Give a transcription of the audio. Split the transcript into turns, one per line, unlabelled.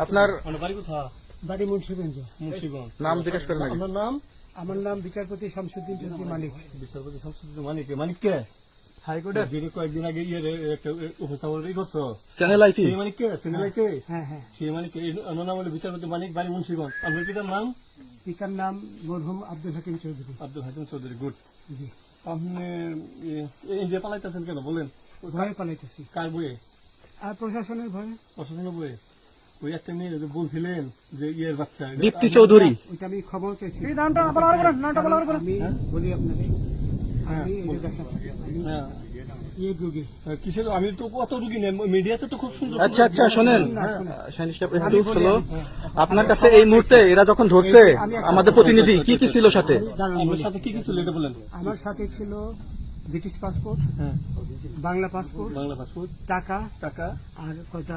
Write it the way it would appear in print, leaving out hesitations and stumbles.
আপনার
বাড়ি মুন্সিগঞ্জ।
নাম জিজ্ঞেস করেন আগে।
আমার নাম বিচারপতি শামসুদ্দিন চৌধুরী মানিক।
বিচারপতি শামসুদ্দিন মানিক কে?
হাইকোর্টের
যিনি কয়েকদিন আগে একটা উপস্থাপন করছো
চ্যানেল আইটি।
সেই মানিক কে? সিনেলাইতে
হ্যাঁ হ্যাঁ।
সেই মানিক অন্য নাম হলো বিচারপতি মানিক, বাড়ি মুন্সিগঞ্জ। আপনার পিতার নাম?
পিতার নাম মরহুম আব্দুল হাকিম চৌধুরী।
আব্দুল হাকিম চৌধুরী। গুড।
জি।
আপনি ইন্ডিয়া পালাইতেছেন কেন বলেন?
ভয়ে পালাইতেছি।
কার বইয়ে?
আর প্রশাসনের ভয়ে।
প্রশাসনের বইয়ে? ওই একটা মেয়ে যে বলছিলেন যে ইয়ের বাচ্চা
দীপ্তি চৌধুরী।
ওইটা আমি খবর চাইছি।
এই
আমি বলি আপনাকে, আমি এই যে দেখেন, আমি
হ্যাঁ
ইয়ে রোগী।
কিসের? আমি তো কত রুগী নেই, মিডিয়াতে তো খুব সুন্দর।
আচ্ছা আচ্ছা শোনেন শাহিন সাহেব, একটু স্লো। আপনার কাছে এই মুহূর্তে এরা যখন ধরছে আমাদের প্রতিনিধি কি কি ছিল সাথে?
আমার সাথে কি কি ছিল এটা বলেন।
আমার সাথে ছিল ব্রিটিশ পাসপোর্ট,
হ্যাঁ,
বাংলা পাসপোর্ট,
বাংলা পাসপোর্ট,
টাকা
টাকা,
আর কয়টা